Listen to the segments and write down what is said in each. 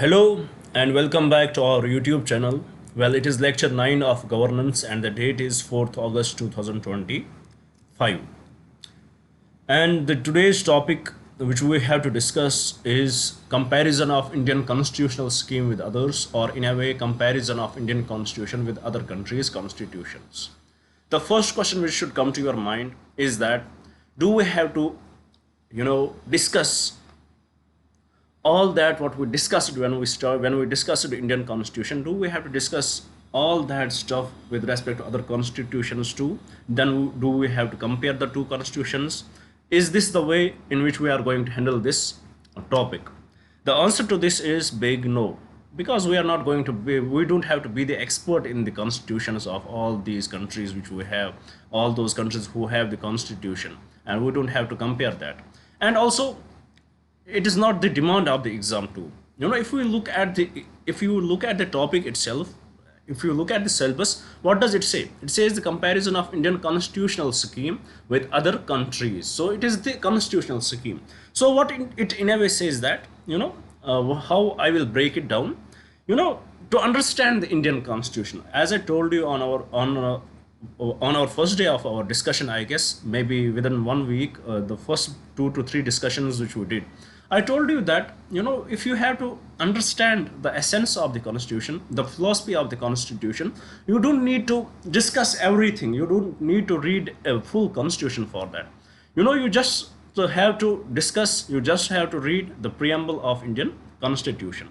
Hello and welcome back to our YouTube channel. Well, it is lecture 9 of governance and the date is 4th August 2025. And the today's topic which we have to discuss is comparison of Indian constitutional scheme with others, or in a way comparison of Indian constitution with other countries' constitutions. The first question which should come to your mind is that do we have to discuss all that what we discussed when we discussed the Indian Constitution? Do we have to discuss all that stuff with respect to other constitutions too? Then do we have to compare the two constitutions? Is this the way in which we are going to handle this topic? The answer to this is big no, because we don't have to be the expert in the constitutions of all these countries which we have, all those countries who have the constitution, and we don't have to compare that. And also, it is not the demand of the exam too. If you look at the topic itself, if you look at the syllabus, what does it say? It says the comparison of Indian constitutional scheme with other countries. So it is the constitutional scheme. So what it in a way says that, how I will break it down, to understand the Indian constitution, as I told you on our first day of our discussion, I guess maybe within 1 week, the first 2 to 3 discussions which we did, I told you that, if you have to understand the essence of the constitution, the philosophy of the constitution, you don't need to discuss everything. You don't need to read a full constitution for that. You just have to discuss, you just have to read the preamble of Indian constitution.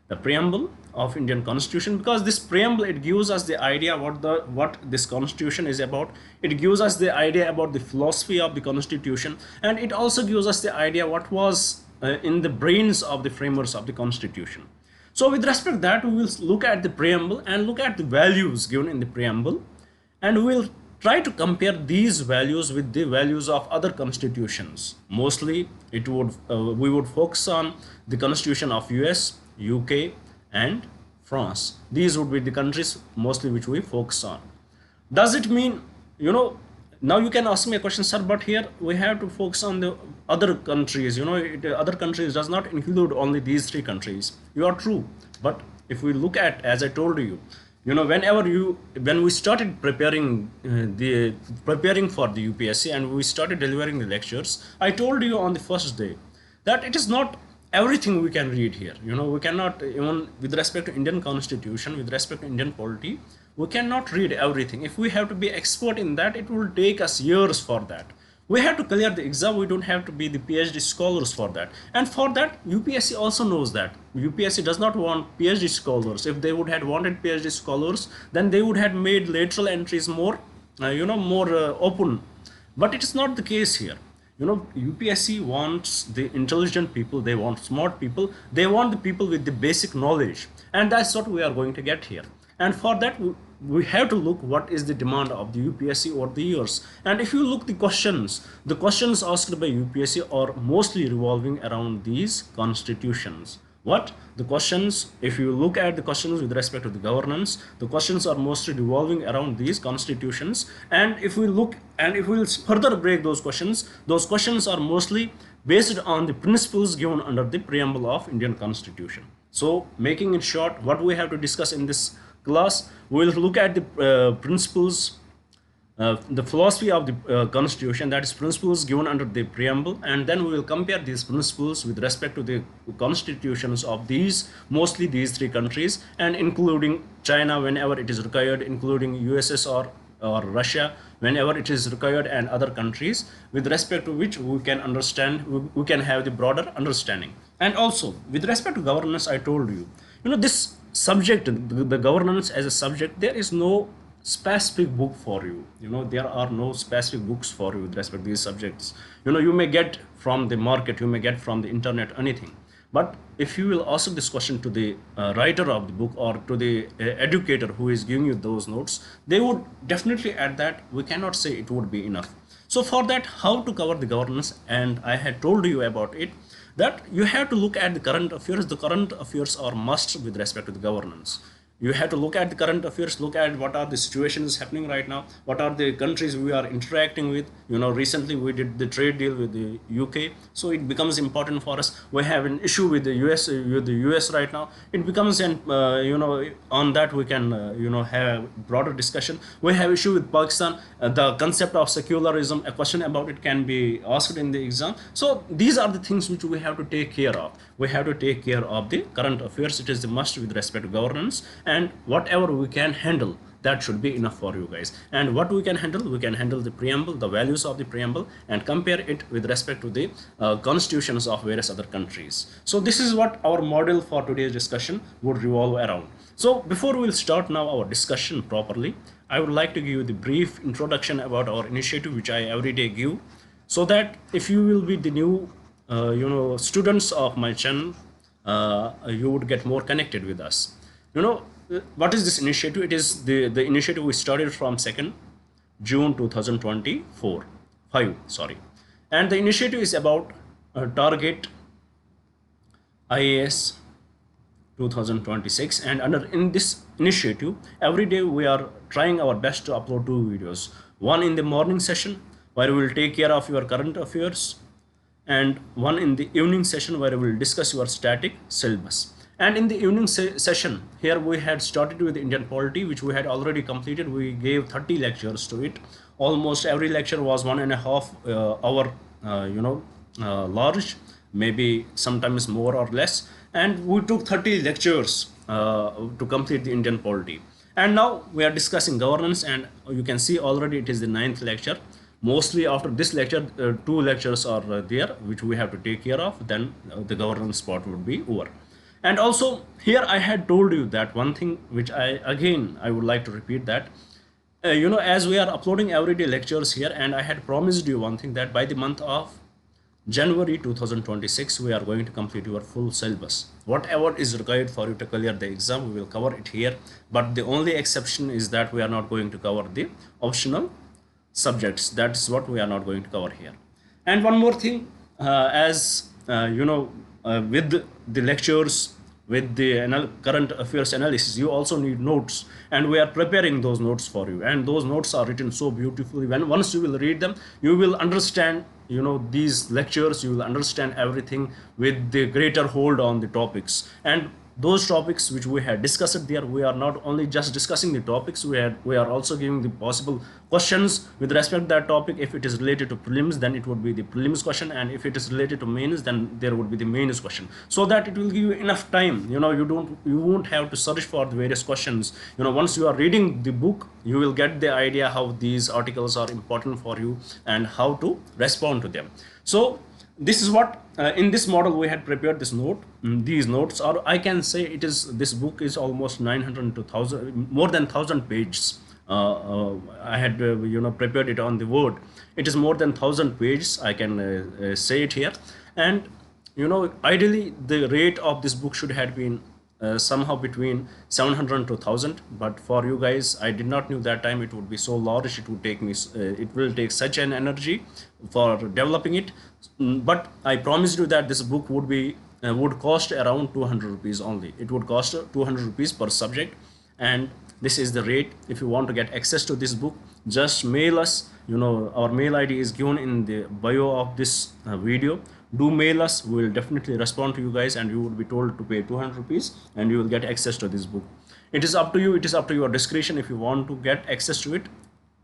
The preamble of Indian constitution, because this preamble, it gives us the idea what this constitution is about. It gives us the idea about the philosophy of the constitution, and it also gives us the idea what was in the brains of the framers of the constitution. So with respect to that, we will look at the preamble and look at the values given in the preamble, and we will try to compare these values with the values of other constitutions. Mostly we would focus on the constitution of US, UK and France. These would be the countries mostly which we focus on. Does it mean, now you can ask me a question, sir, but here we have to focus on the other countries. Other countries does not include only these 3 countries. You are true, but if we look at, as I told you, when we started preparing for the UPSC and we started delivering the lectures, I told you on the first day that it is not everything we can read here. We cannot, even with respect to Indian constitution, with respect to Indian polity, we cannot read everything. If we have to be expert in that, it will take us years for that. We have to clear the exam. We don't have to be the PhD scholars for that. And for that, UPSC also knows that. UPSC does not want PhD scholars. If they would have wanted PhD scholars, then they would have made lateral entries more, open. But it is not the case here. UPSC wants the intelligent people, they want smart people, they want the people with the basic knowledge, and that's what we are going to get here. And for that, we have to look what is the demand of the UPSC over the years. And if you look the questions asked by UPSC are mostly revolving around these constitutions. The questions, if you look at the questions with respect to the governance, the questions are mostly revolving around these constitutions. And if we look and if we will further break those questions are mostly based on the principles given under the preamble of Indian Constitution. So making it short, what we have to discuss in this class, we will look at the principles, the philosophy of the constitution, that is principles given under the preamble, and then we will compare these principles with respect to the constitutions of mostly these 3 countries, and including China whenever it is required, including USSR or Russia whenever it is required, and other countries with respect to which we can have the broader understanding. And also with respect to governance, I told you, this subject, the governance as a subject, there is no specific book for you. There are no specific books for you with respect to these subjects. You may get from the market, you may get from the internet, anything. But if you will ask this question to the writer of the book or to the educator who is giving you those notes, they would definitely add that. We cannot say it would be enough. So for that, how to cover the governance, and I had told you about it, that you have to look at the current affairs. The current affairs are must with respect to the governance. You have to look at the current affairs, look at what are the situations happening right now, what are the countries we are interacting with. Recently we did the trade deal with the UK, so it becomes important for us. We have an issue with the US right now. It becomes an on that we can have broader discussion. We have issue with Pakistan, the concept of secularism, a question about it can be asked in the exam. So these are the things which we have to take care of. We have to take care of the current affairs. It is the must with respect to governance, and whatever we can handle, that should be enough for you guys. And what we can handle the preamble, the values of the preamble, and compare it with respect to the constitutions of various other countries. So this is what our model for today's discussion would revolve around. So before we'll start now our discussion properly, I would like to give you the brief introduction about our initiative, which I every day give, so that if you will be the new students of my channel, you would get more connected with us. What is this initiative? It is the initiative we started from 2nd June 2024 5 sorry, and the initiative is about target IAS 2026. And in this initiative, every day we are trying our best to upload 2 videos, one in the morning session where we will take care of your current affairs, and one in the evening session where we will discuss your static syllabus. And in the evening session, here we had started with Indian polity, which we had already completed. We gave 30 lectures to it. Almost every lecture was 1.5 hour large, maybe sometimes more or less, and we took 30 lectures to complete the Indian polity. And now we are discussing governance, and you can see already it is the 9th lecture. Mostly after this lecture, 2 lectures are there which we have to take care of, then the governance part would be over. And also here I had told you that one thing which I would like to repeat, that as we are uploading everyday lectures here, and I had promised you one thing, that by the month of January 2026 we are going to complete your full syllabus. Whatever is required for you to clear the exam, we will cover it here. But the only exception is that we are not going to cover the optional subjects. That's what we are not going to cover here. And one more thing, with the lectures, with the current affairs analysis, you also need notes, and we are preparing those notes for you. And those notes are written so beautifully. Once you will read them, you will understand these lectures, you will understand everything with the greater hold on the topics. And those topics which we had discussed there, we are not only just discussing the topics, we are also giving the possible questions with respect to that topic. If it is related to prelims, then it would be the prelims question, and if it is related to mains, then there would be the mains question, so that it will give you enough time. You won't have to search for the various questions. Once you are reading the book, you will get the idea how these articles are important for you and how to respond to them. So this is what in this model we had prepared this note. These notes are, I can say, this book is almost 900 to 1000, more than 1000 pages. I had prepared it on the Word. It is more than 1000 pages, I can say it here. And ideally the rate of this book should have been somehow between 700 to 1000, but for you guys, I did not knew that time it would be so large. It would take me it will take such an energy for developing it. But I promised you that this book would cost around 200 rupees only. It would cost 200 rupees per subject, and this is the rate. If you want to get access to this book, just mail us. Our mail ID is given in the bio of this video. Do mail us, we will definitely respond to you guys, and you would be told to pay 200 rupees and you will get access to this book. It is up to you, it is up to your discretion. If you want to get access to it,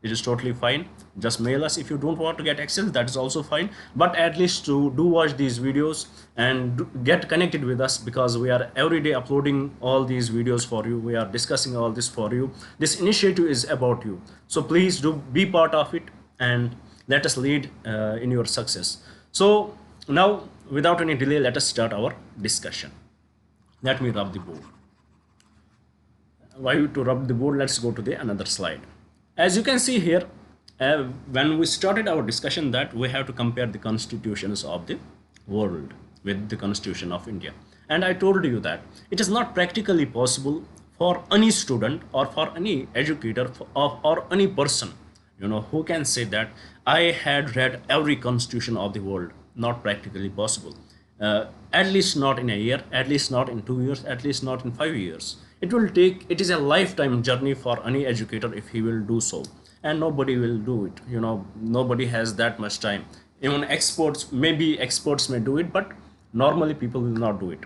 it is totally fine. Just mail us. If you don't want to get access, that is also fine. But at least do watch these videos and get connected with us, because we are every day uploading all these videos for you. We are discussing all this for you. This initiative is about you. So please do be part of it and let us lead in your success. So now, without any delay, let us start our discussion. Let me rub the board. While to rub the board, let's go to the another slide. As you can see here, when we started our discussion, that we have to compare the constitutions of the world with the Constitution of India. And I told you that it is not practically possible for any student or for any educator or any person, who can say that I had read every constitution of the world. Not practically possible. At least not in a year, at least not in 2 years, at least not in 5 years. It is a lifetime journey for any educator if he will do so. And nobody will do it. Nobody has that much time. Even experts, maybe experts may do it, but normally people will not do it.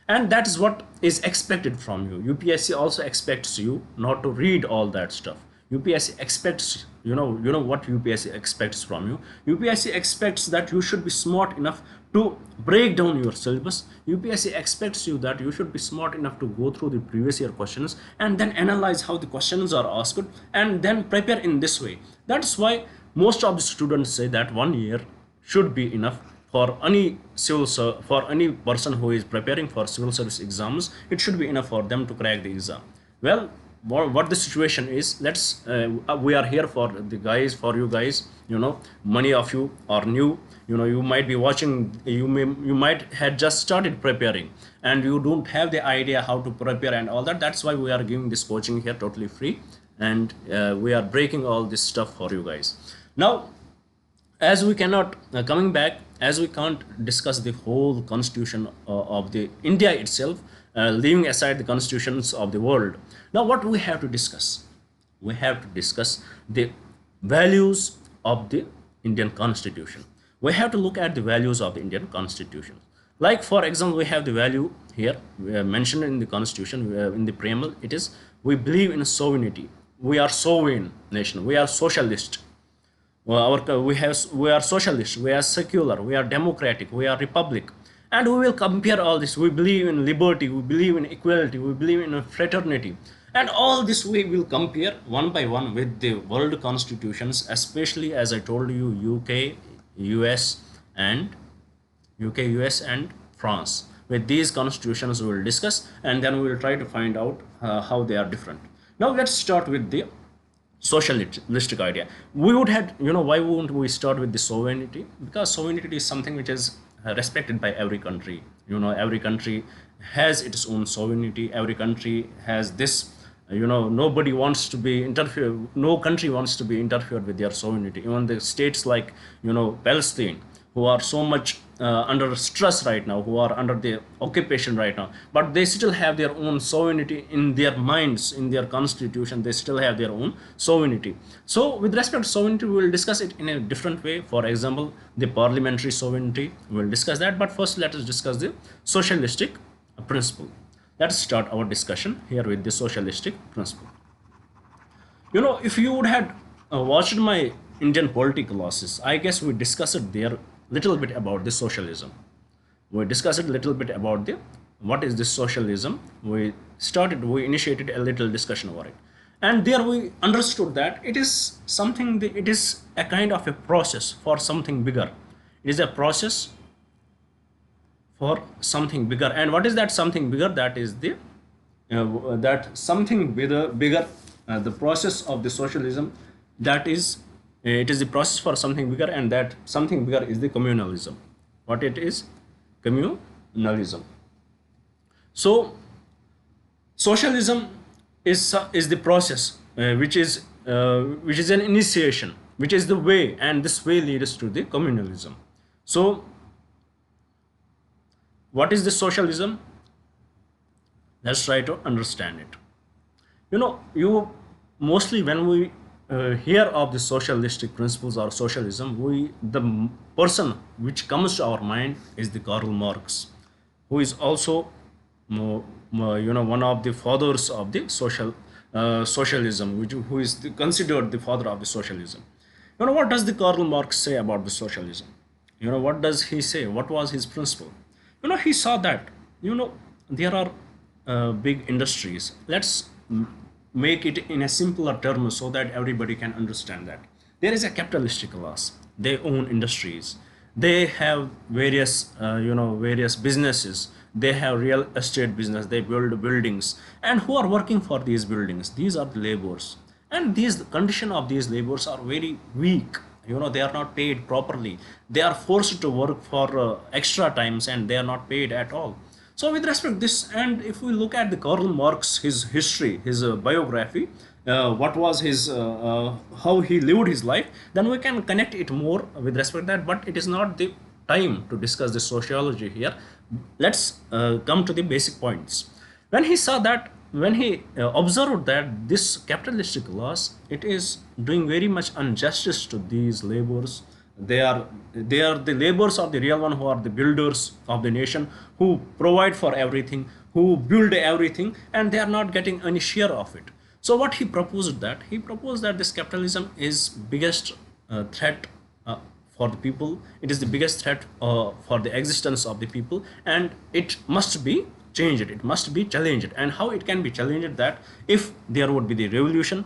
And that is what is expected from you. UPSC also expects you not to read all that stuff. UPSC expects, what UPSC expects from you. UPSC expects that you should be smart enough to break down your syllabus. UPSC expects you that you should be smart enough to go through the previous year questions and then analyze how the questions are asked and then prepare in this way. That's why most of the students say that 1 year should be enough for any for any person who is preparing for civil service exams. It should be enough for them to crack the exam. Well, what the situation is, we are here for you guys. Many of you are new. You might be watching, you might have just started preparing and you don't have the idea how to prepare and all that. That's why we are giving this coaching here totally free, and we are breaking all this stuff for you guys. Now, as we cannot coming back, as we can't discuss the whole constitution of the India itself, leaving aside the constitutions of the world. Now what we have to discuss? We have to discuss the values of the Indian constitution. We have to look at the values of the Indian constitution. Like, for example, we have the value here mentioned in the constitution, in the preamble. It is, we believe in sovereignty. We are sovereign nation. We are socialist. We are socialist, we are secular, we are democratic, we are republic, and we will compare all this. We believe in liberty, we believe in equality, we believe in fraternity, and all this we will compare one by one with the world constitutions, especially, as I told you, UK, US, and France. With these constitutions we will discuss, and then we will try to find out how they are different. Now let's start with the socialistic idea. We would have, why wouldn't we start with the sovereignty? Because sovereignty is something which is respected by every country. Every country has its own sovereignty. Every country has this, nobody wants to be interfered, no country wants to be interfered with their sovereignty. Even the states like, Palestine, who are so much under stress right now, who are under the occupation right now, but they still have their own sovereignty in their minds, in their constitution. They still have their own sovereignty. So with respect to sovereignty, we will discuss it in a different way. For example, the parliamentary sovereignty, we will discuss that. But first, let us discuss the socialistic principle. Let's start our discussion here with the socialistic principle. If you would have watched my Indian polity classes, I guess we discussed there little bit about the socialism. We discussed a little bit about what is this socialism. We initiated a little discussion over it, and there we understood that it is something, it is a kind of a process for something bigger. It is a process for something bigger. And what is that something bigger? That is that something bigger, the process of the socialism, that is, it is the process for something bigger, and that something bigger is the communalism. What it is? Communalism. So socialism is the process which is an initiation, which is the way, and this way leads to the communalism. So what is the socialism? Let's try to understand it. You mostly, when we hear of the socialistic principles or socialism, the person which comes to our mind is the Karl Marx, who is also one of the fathers of the socialism, who is considered the father of the socialism. What does the Karl Marx say about the socialism? What does he say? What was his principle? He saw that there are big industries. Let's make it in a simpler term so that everybody can understand that. There is a capitalistic class. They own industries. They have various businesses. They have real estate business. They build buildings. And who are working for these buildings? These are the laborers. And the condition of these laborers are very weak. They are not paid properly. They are forced to work for extra times, and they are not paid at all. So with respect to this, and if we look at the Karl Marx, his history, his biography, what was his, how he lived his life, then we can connect it more with respect to that. But it is not the time to discuss the sociology here. Let's come to the basic points. When he saw that, when he observed that this capitalistic laws, it is doing very much injustice to these laborers. They are the laborers of the real one, who are the builders of the nation, who provide for everything, who build everything, and they are not getting any share of it. So what he proposed, that he proposed that this capitalism is biggest threat for the people. It is the biggest threat for the existence of the people, and it must be changed, it must be challenged. And how it can be challenged? That if there would be the revolution,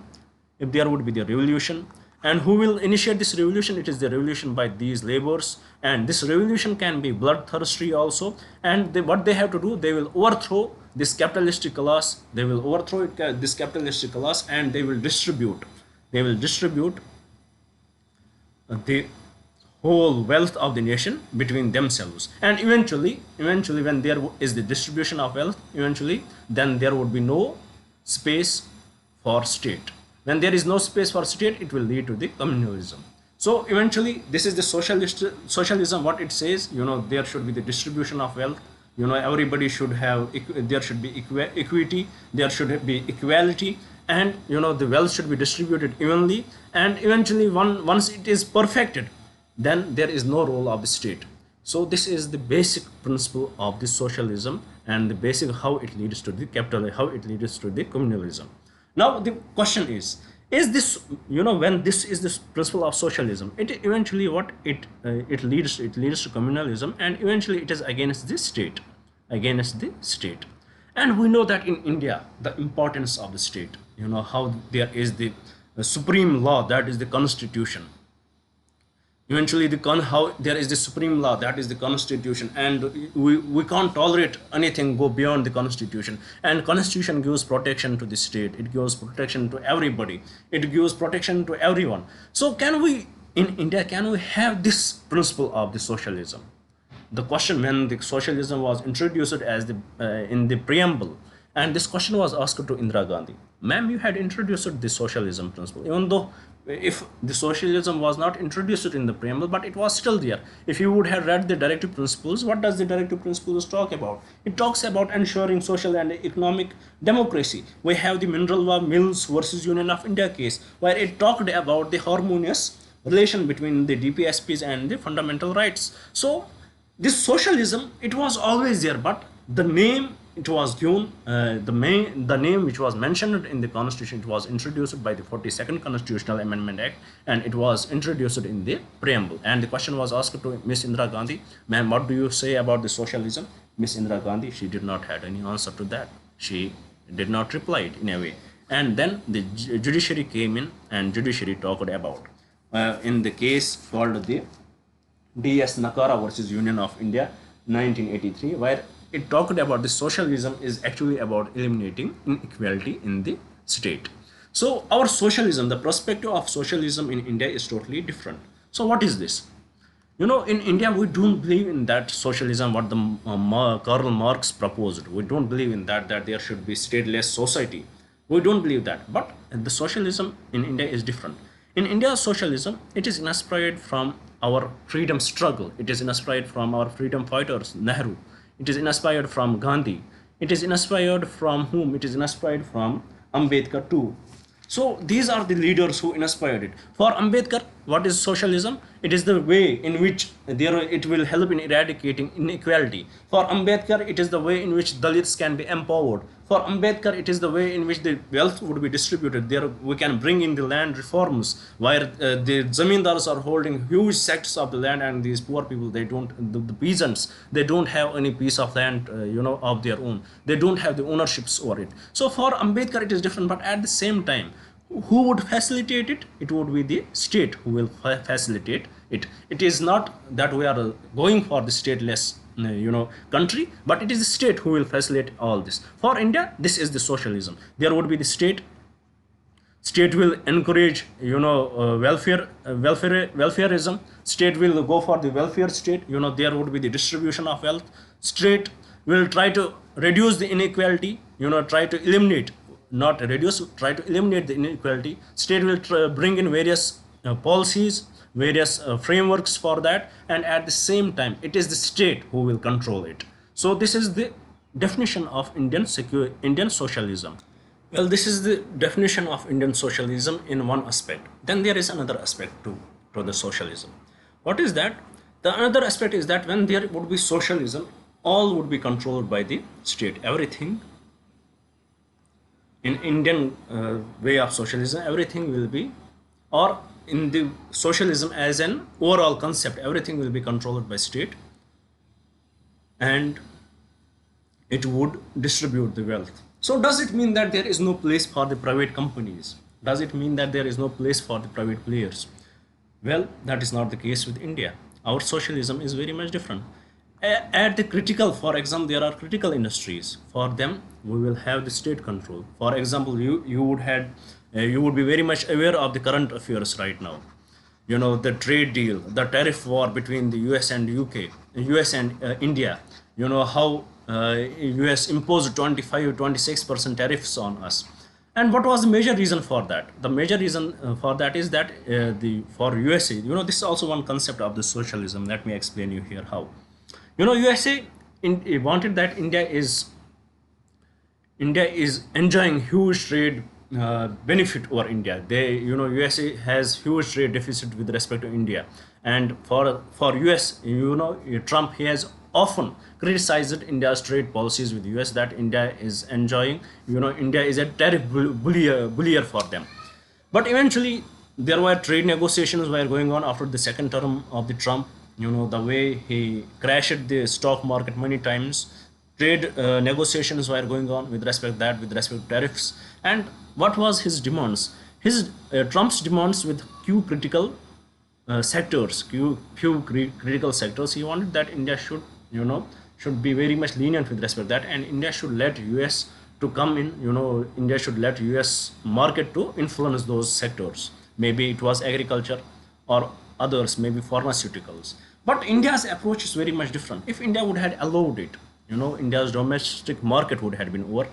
if there would be the revolution, and who will initiate this revolution? It is the revolution by these laborers, and this revolution can be bloodthirsty also. And what they have to do, they will overthrow this capitalistic class, they will overthrow this capitalistic class, and they will distribute the whole wealth of the nation between themselves. And eventually when there is the distribution of wealth, eventually then there would be no space for state. When there is no space for state, it will lead to the communalism. So eventually this is the socialism. What it says, there should be the distribution of wealth, everybody should have, there should be equity, there should be equality, and the wealth should be distributed evenly. And eventually once it is perfected, then there is no role of the state. So this is the basic principle of the socialism, and the basic how it leads to the capital, how it leads to the communalism. Now the question is this, when this is this principle of socialism, it eventually what it leads to communalism, and eventually it is against the state, And we know that in India, the importance of the state, how there is the supreme law, that is the constitution. Eventually how there is the supreme law, that is the constitution, and we can't tolerate anything go beyond the constitution. And constitution gives protection to the state, it gives protection to everybody, it gives protection to everyone. So can we in India, can we have this principle of the socialism? The question, when the socialism was introduced as the in the preamble, and this question was asked to Indira Gandhi, ma'am, you had introduced the socialism principle, even though if the socialism was not introduced in the preamble, but it was still there. If you would have read the directive principles, what does the directive principles talk about? It talks about ensuring social and economic democracy. We have the Minerva Mills versus Union of India case, where it talked about the harmonious relation between the DPSPs and the fundamental rights. So this socialism, it was always there, but the name it was given, the name which was mentioned in the constitution, it was introduced by the 42nd Constitutional Amendment Act, and it was introduced in the preamble. And the question was asked to Miss Indira Gandhi, ma'am, what do you say about the socialism? Miss Indira Gandhi, she did not have any answer to that. She did not reply it in a way. And then the judiciary came in, and judiciary talked about in the case called the D.S. Nakara versus Union of India 1983, where it talked about the socialism is actually about eliminating inequality in the state. So our socialism, the perspective of socialism in India is totally different. So what is this? In India, we don't believe in that socialism what the Karl Marx proposed. We don't believe in that there should be stateless society. We don't believe that. But the socialism in India is different. In India, socialism, it is inspired from our freedom struggle. It is inspired from our freedom fighters, Nehru. It is inspired from Gandhi. It is inspired from whom? It is inspired from Ambedkar too. So these are the leaders who inspired it. For Ambedkar, what is socialism? It is the way in which it will help in eradicating inequality. For Ambedkar, it is the way in which Dalits can be empowered. For Ambedkar, it is the way in which the wealth would be distributed. There we can bring in the land reforms, where the zamindars are holding huge sects of the land, and these poor people, they don't, the peasants, they don't have any piece of land, of their own. They don't have the ownerships over it. So for Ambedkar, it is different, but at the same time, who would facilitate it? It would be the state who will facilitate it. It is not that we are going for the stateless country, but it is the state who will facilitate all this. For India, this is the socialism. There would be the state will encourage welfareism. State will go for the welfare state. There would be the distribution of wealth. State will try to reduce the inequality, try to eliminate, not reduce, try to eliminate the inequality. State will bring in various policies, various frameworks for that, and at the same time it is the state who will control it. So this is the definition of Indian socialism. Well, this is the definition of Indian socialism in one aspect. Then there is another aspect to the socialism. What is that? The another aspect is that when there would be socialism, all would be controlled by the state. Everything in Indian way of socialism, everything will be, or in the socialism as an overall concept, everything will be controlled by state, and it would distribute the wealth. So does it mean that there is no place for the private companies? Does it mean that there is no place for the private players? Well, that is not the case with India. Our socialism is very much different. At the critical, for example, there are critical industries. For them, we will have the state control. For example, you would be very much aware of the current affairs right now. You know, the trade deal, the tariff war between the US and UK, US and India. You know how US imposed 25-26% tariffs on us. And what was the major reason for that? The major reason for that is that for USA, you know, this is also one concept of the socialism. Let me explain you here how. You know, USA wanted that India is enjoying huge trade benefit over India. USA has huge trade deficit with respect to India, and for US, you know, Trump, he has often criticized India's trade policies with US, that India is enjoying, you know, India is a tariff bullier for them. But eventually there were trade negotiations were going on after the second term of the Trump. You know, the way he crashed the stock market many times, trade negotiations were going on with respect to tariffs. And what was his demands? His Trump's demands with few critical critical sectors. He wanted that India should, you know, should be very much lenient with respect to that, and India should let US to come in. You know, India should let US market to influence those sectors. Maybe it was agriculture or others, maybe pharmaceuticals. But India's approach is very much different. If India would have allowed it, you know, India's domestic market would have been over.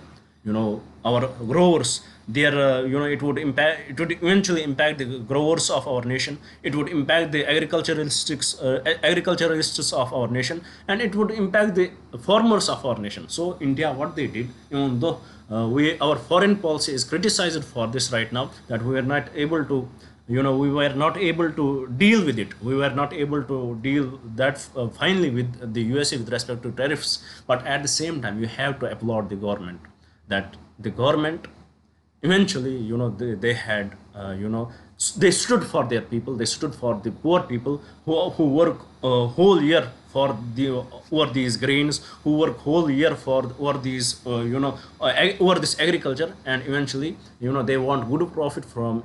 You know, our growers, you know, it would eventually impact the growers of our nation. It would impact the agriculturalists of our nation, and it would impact the farmers of our nation. So India, what they did, even though our foreign policy is criticized for this right now, that we were not able to, you know, we were not able to deal with it. We were not able to deal that finally with the USA with respect to tariffs. But at the same time, you have to applaud the government, that the government eventually, you know, they had, you know, they stood for their people. They stood for the poor people who work whole year for over these grains, who work whole year for over these, you know, over this agriculture, and eventually, you know, they want good profit from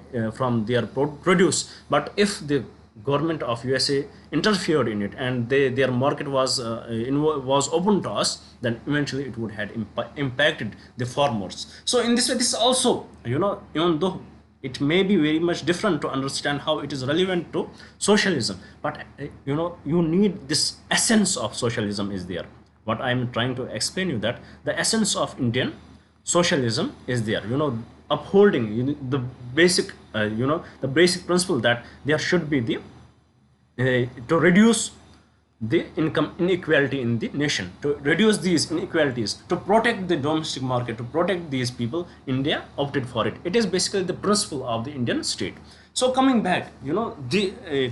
their produce. But if the government of USA interfered in it, and their market was open to us, then eventually it would have impacted the farmers. So in this way, this also, you know, even though it may be very much different to understand how it is relevant to socialism, but you know, you need this essence of socialism is there. What I am trying to explain you, that the essence of Indian socialism is there, you know, upholding, you know, the basic the basic principle that there should be the to reduce the income inequality in the nation, to reduce these inequalities, to protect the domestic market, to protect these people. India opted for it. It is basically the principle of the Indian state. So coming back, you know,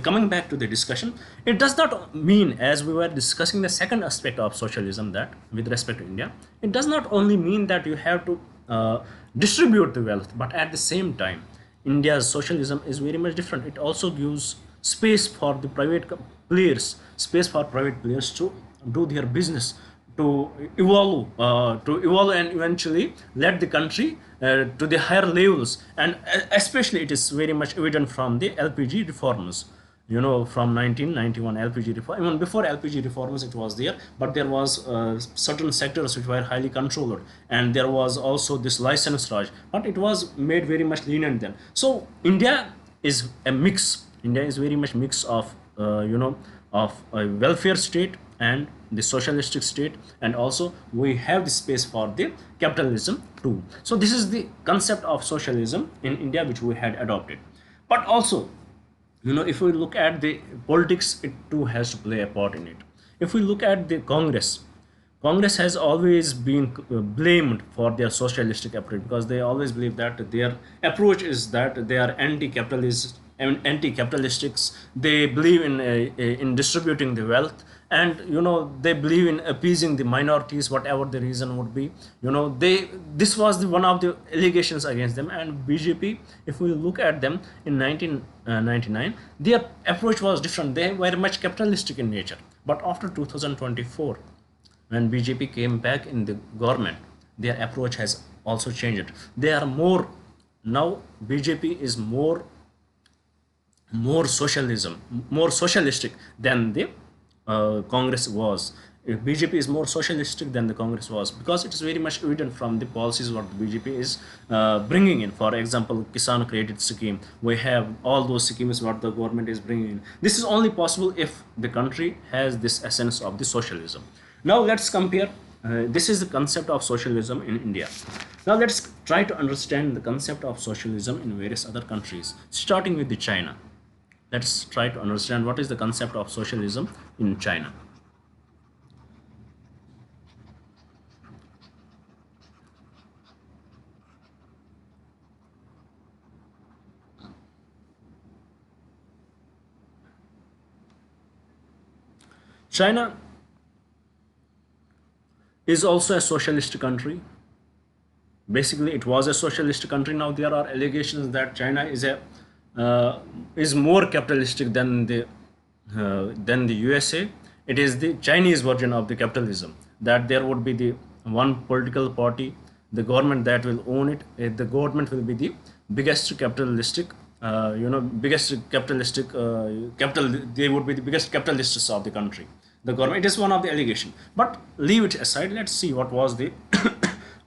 coming back to the discussion, it does not mean, as we were discussing the second aspect of socialism, that with respect to India, it does not only mean that you have to distribute the wealth, but at the same time, India's socialism is very much different. It also gives space for the private players, to do their business, to evolve, and eventually let the country to the higher levels. And especially it is very much evident from the LPG reforms. You know, from 1991 LPG reform, even before LPG reforms it was there, but there was certain sectors which were highly controlled, and there was also this license raj, but it was made very much lenient then. So India is a mix. India is very much mix of of a welfare state and the socialistic state, and also we have the space for the capitalism too. So this is the concept of socialism in India which we had adopted. But also, If we look at the politics, it too has to play a part in it. If we look at the Congress has always been blamed for their socialistic approach, because they always believe that their approach is that they are anti-capitalist and anti-capitalistics. They believe in distributing the wealth, and they believe in appeasing the minorities, whatever the reason would be. They this was one of the allegations against them. And BJP, if we look at them in 1999, their approach was different. They were much capitalistic in nature. But after 2024, when BJP came back in the government, their approach has also changed. They are more now. BJP is more socialistic than the Congress was. If BJP is more socialistic than the Congress was, because it is very much evident from the policies what the BJP is bringing in. For example, Kisan Credit Scheme. We have all those schemes what the government is bringing in. This is only possible if the country has this essence of the socialism. Now let's compare. This is the concept of socialism in India. Now let's try to understand the concept of socialism in various other countries, starting with the China. Let's try to understand what is the concept of socialism in China. China is also a socialist country. Basically, it was a socialist country. Now there are allegations that China is more capitalistic than the USA. It is the Chinese version of the capitalism. That there would be the one political party, the government that will own it. The government will be the biggest capitalistic. Biggest capitalistic capital. They would be the biggest capitalists of the country. The government. It is one of the allegation. But leave it aside. Let's see what was the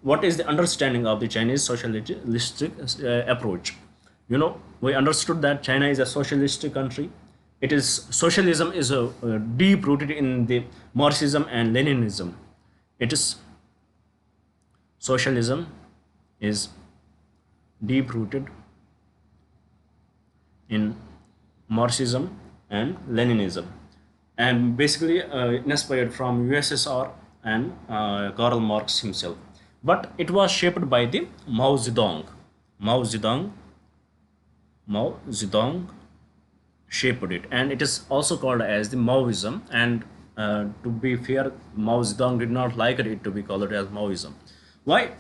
what is the understanding of the Chinese socialistic approach. We understood that China is a socialist country. It is socialism is deep rooted in the Marxism and Leninism. It is socialism is deep rooted in Marxism and Leninism, and basically inspired from USSR and Karl Marx himself. But it was shaped by the Mao Zedong. Mao Zedong shaped it, and it is also called as the Maoism. And to be fair, Mao Zedong did not like it to be called as Maoism. Why?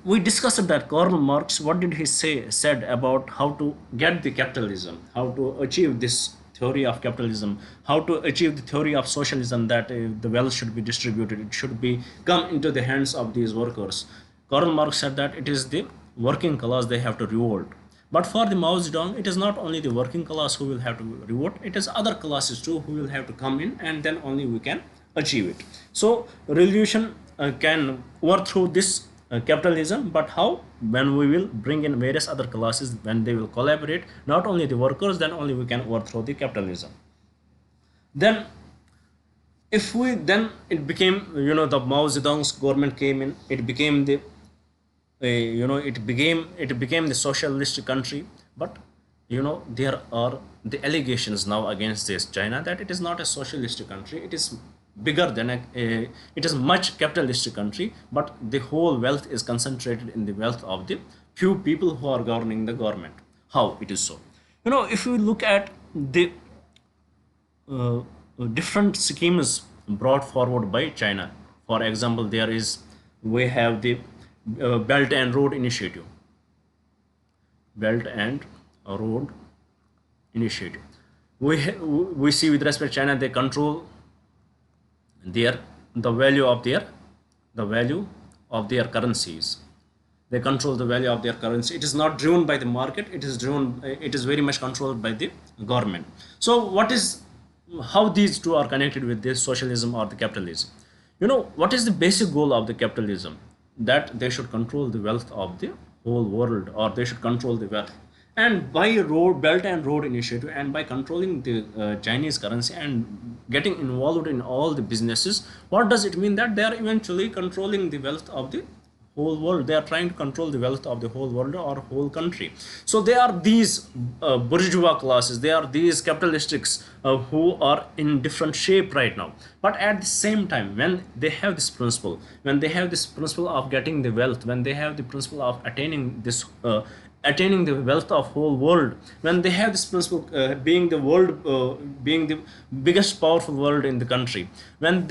We discussed that Karl Marx, what did he said about how to get the capitalism, how to achieve this theory of capitalism, how to achieve the theory of socialism, that the wealth should be distributed, it should be come into the hands of these workers. Karl Marx said that it is the working class, they have to revolt. But for the Mao Zedong, it is not only the working class who will have to revolt, it is other classes too who will have to come in, and then only we can achieve it. So revolution can overthrow this capitalism, but how? When we will bring in various other classes, when they will collaborate, not only the workers, then only we can overthrow the capitalism. Then it became, the Mao Zedong's government came in, it became the it became the socialist country. But there are the allegations now against this China, that it is not a socialist country, it is bigger than it is much capitalist country, but the whole wealth is concentrated in the wealth of the few people who are governing the government. How it is so? If we look at the different schemes brought forward by China, for example, we have the Belt and Road Initiative. Belt and Road Initiative. We see with respect to China, they control the value of their currencies. They control the value of their currency. It is not driven by the market. It is very much controlled by the government. So how these two are connected with this socialism or the capitalism? What is the basic goal of the capitalism? That they should control the wealth of the whole world, or they should control the wealth. And by Belt and Road Initiative, and by controlling the Chinese currency and getting involved in all the businesses, what does it mean? That they are eventually controlling the wealth of the whole world. They are trying to control the wealth of the whole world or whole country. So they are these bourgeois classes, they are these capitalistics who are in different shape right now. But at the same time, when they have this principle, when they have this principle of getting the wealth, when they have the principle of attaining this attaining the wealth of whole world, when they have this principle, being the world, being the biggest powerful world in the country, when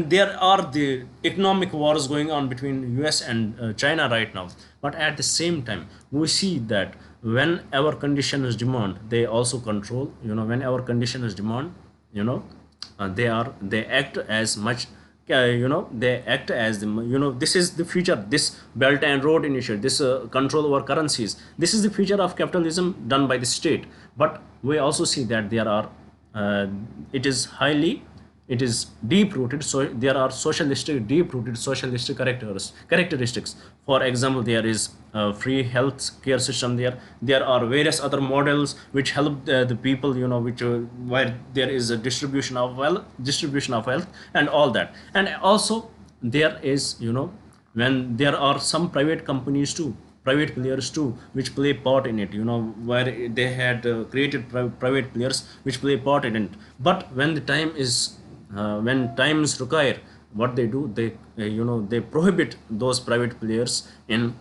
there are the economic wars going on between US and China right now. But at the same time, we see that when our conditions demand, they also control. When our conditions demand, they act as much, they act as the, this is the future, this belt and road initiative, this control over currencies, this is the future of capitalism done by the state. But we also see that there are it is deep rooted, so there are deep rooted socialistic characteristics. For example, there is a free health care system. There are various other models which help the people, which where there is a distribution of wealth and all that. And also there is, when there are some private companies too, private players too, which play part in it, where they had created private players which play part in it. But when the time is when times require, what they do, they prohibit those private players in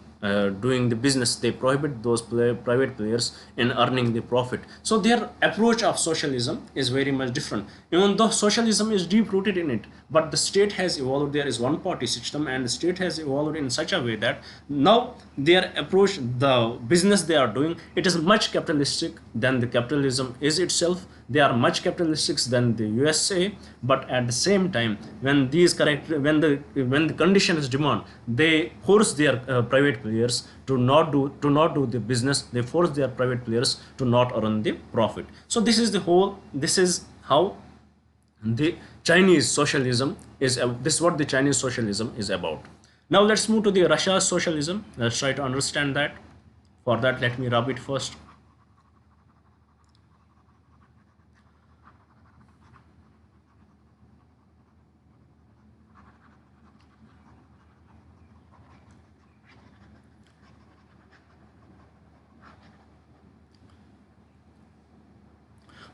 doing the business. They prohibit those private players in earning the profit. So their approach of socialism is very much different. Even though socialism is deep rooted in it, but the state has evolved. There is one party system, and the state has evolved in such a way that now their approach, the business they are doing, it is much capitalistic than the capitalism is itself. They are much capitalistic than the USA. But at the same time, when when the conditions demand, they force their private players to not do the business. They force their private players to not earn the profit. So this is how the Chinese socialism is. This is what the Chinese socialism is about. Now let's move to the Russia's socialism. Let's try to understand that. For that, let me rub it first.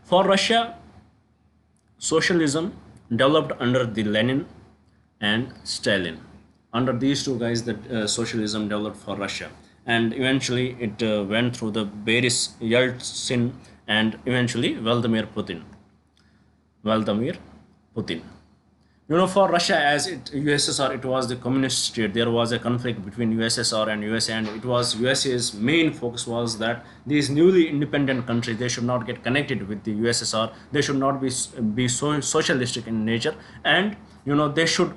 For Russia, socialism developed under the Lenin and Stalin. Under these two guys, that socialism developed for Russia, and eventually it went through the Boris Yeltsin and eventually Vladimir Putin. Vladimir Putin. For Russia, as USSR, it was the communist state. There was a conflict between USSR and USA, and it was USA's main focus was that these newly independent countries, they should not get connected with the USSR. They should not be so socialistic in nature, and they should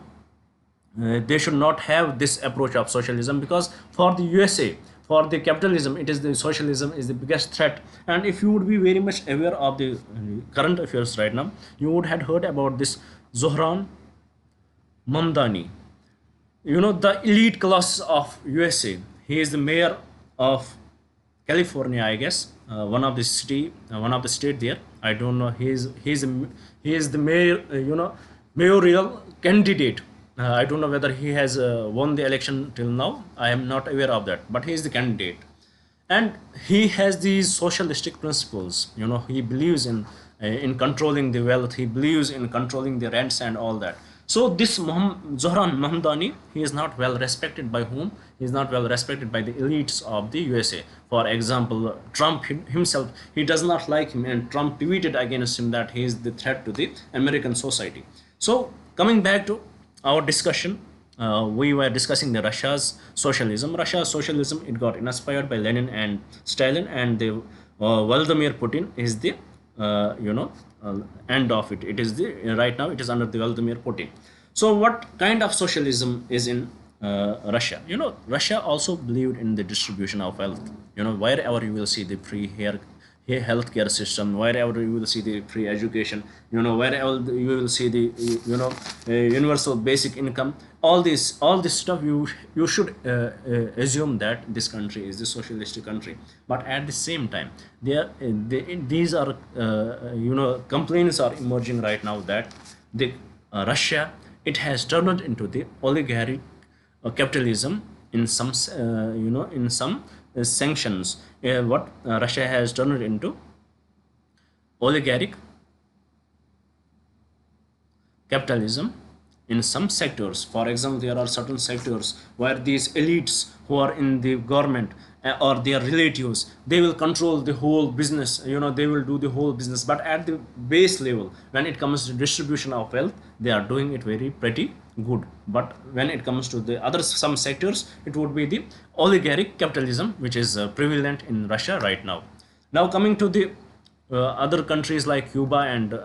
not have this approach of socialism, because for the USA, for the capitalism, it is the socialism is the biggest threat. And if you would be very much aware of the current affairs right now, you would have heard about this Zohran Mamdani, the elite class of USA. He is the mayor of California, I guess, one of the state there. I don't know. He is the mayor, mayoral candidate. I don't know whether he has won the election till now. I am not aware of that, but he is the candidate, and he has these socialistic principles. He believes in controlling the wealth. He believes in controlling the rents and all that. So this Zohran Mamdani, he is not well respected by whom? He is not well respected by the elites of the USA. For example, Trump himself, he does not like him, and Trump tweeted against him that he is the threat to the American society. So coming back to our discussion, we were discussing the Russia's socialism. Russia's socialism, it got inspired by Lenin and Stalin, and the Vladimir Putin is the end of it. It is the right now it is under the Vladimir Putin. So what kind of socialism is in Russia? Russia also believed in the distribution of wealth. Wherever you will see the free healthcare system, wherever you will see the free education, wherever you will see the universal basic income, all this stuff, you should assume that this country is the socialistic country. But at the same time, these are complaints are emerging right now that the Russia, it has turned into the capitalism in some in some sanctions. What Russia has turned into oligarchic capitalism in some sectors. For example, there are certain sectors where these elites who are in the government or their relatives, they will control the whole business. They will do the whole business, but at the base level, when it comes to distribution of wealth, they are doing it very pretty good. But when it comes to the other some sectors, it would be the oligarchic capitalism which is prevalent in Russia right now. Now coming to the other countries like Cuba and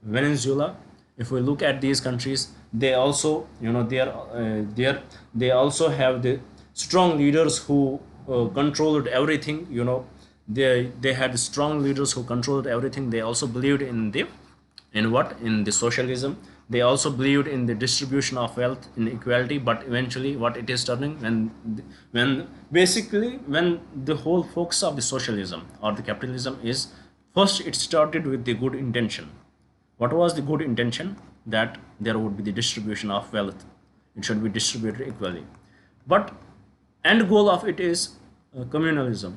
Venezuela, if we look at these countries, they also, they also have the strong leaders who controlled everything. They had strong leaders who controlled everything. They also believed in the in the socialism. They also believed in the distribution of wealth, in equality. But eventually what it is turning, when basically when the whole focus of the socialism or the capitalism is, first it started with the good intention. What was the good intention? That there would be the distribution of wealth. It should be distributed equally. But end goal of it is communalism.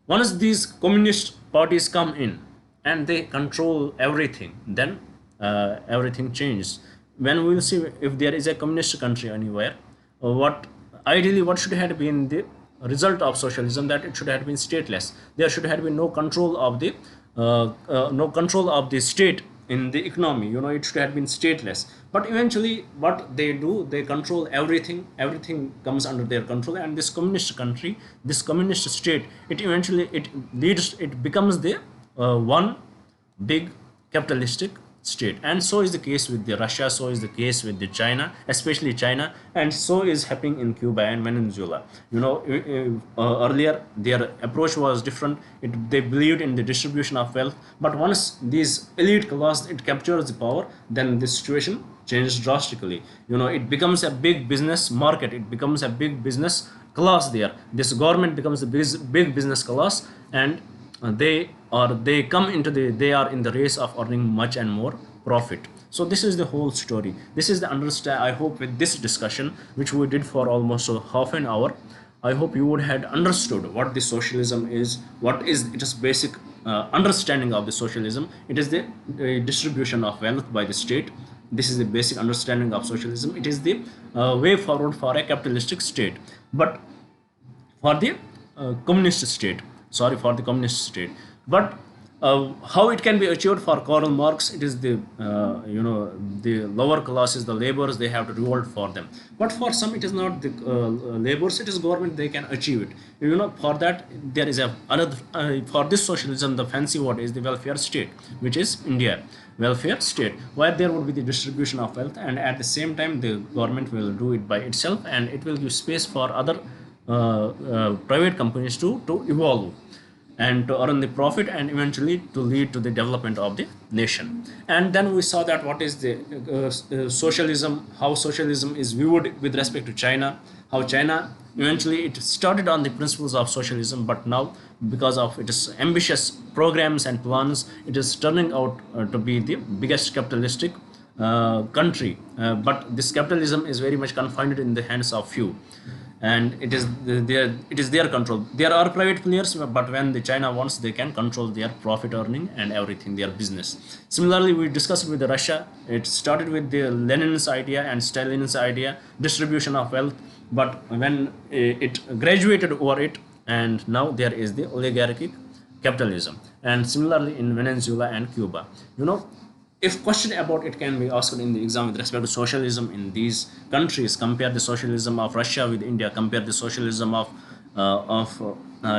Once these communist parties come in and they control everything, then everything changes. When we will see if there is a communist country anywhere, what ideally what should have been the result of socialism, that it should have been stateless. There should have been no control of the state in the economy. It should have been stateless. But eventually what they do, they control everything. Everything comes under their control, and this communist country, this communist state, it eventually it becomes the one big capitalistic state. And so is the case with the Russia, so is the case with the China, especially China, and so is happening in Cuba and Venezuela. Earlier their approach was different. They believed in the distribution of wealth, but once these elite class it captures the power, then the situation changes drastically. It becomes a big business market, it becomes a big business class there. This government becomes a big business class, and they come into they are in the race of earning much and more profit. So this is the whole story. This is the understand. I hope with this discussion, which we did for almost half an hour, I hope you would have understood what the socialism is, what is its basic understanding of the socialism. It is the distribution of wealth by the state. This is the basic understanding of socialism. It is the way forward for a capitalistic state. But for the communist state, for the communist state. But how it can be achieved for Karl Marx, it is the the lower classes, the laborers, they have to revolt for them. But for some it is not the laborers, it is government, they can achieve it. For that there is another for this socialism, the fancy word is the welfare state, which is India welfare state, where there would be the distribution of wealth, and at the same time the government will do it by itself, and it will give space for other private companies to evolve and to earn the profit, and eventually to lead to the development of the nation. And then we saw that what is the socialism, how socialism is viewed with respect to China, how China eventually it started on the principles of socialism, but now because of its ambitious programs and plans, it is turning out to be the biggest capitalistic country. But this capitalism is very much confined in the hands of few, and it is their control. There are private players, but when the China wants, they can control their profit earning and everything, their business. Similarly, we discussed with the Russia. It started with the Lenin's idea and Stalin's idea, distribution of wealth, but when it graduated over it, and now there is the oligarchic capitalism. And similarly in Venezuela and Cuba, if question about it can be asked in the exam with respect to socialism in these countries, compare the socialism of Russia with India, compare the socialism of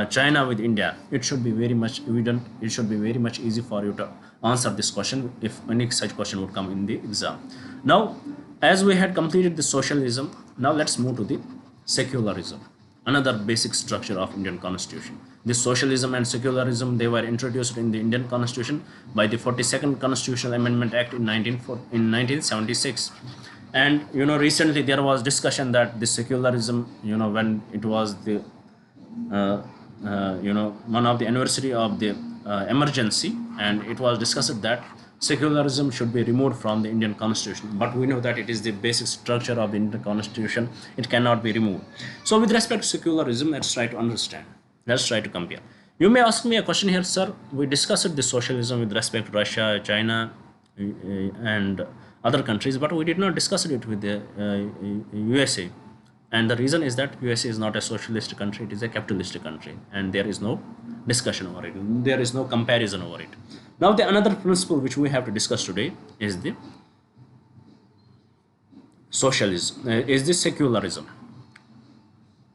China with India, it should be very much evident. It should be very much easy for you to answer this question if any such question would come in the exam. Now, as we had completed the socialism, now let's move to the secularism, another basic structure of Indian Constitution. This socialism and secularism, they were introduced in the Indian Constitution by the 42nd Constitutional Amendment Act in 1976. And recently there was discussion that the secularism, when it was the one of the anniversary of the emergency, and it was discussed that secularism should be removed from the Indian constitution, but we know that it is the basic structure of the Indian constitution. It cannot be removed. So with respect to secularism, let's try to understand. Let's try to compare. You may ask me a question here, sir. We discussed the socialism with respect to Russia, China, and other countries, but we did not discuss it with the USA. And the reason is that USA is not a socialist country, it is a capitalist country, and there is no discussion over it. There is no comparison over it. Now the another principle which we have to discuss today is the socialism, is the secularism.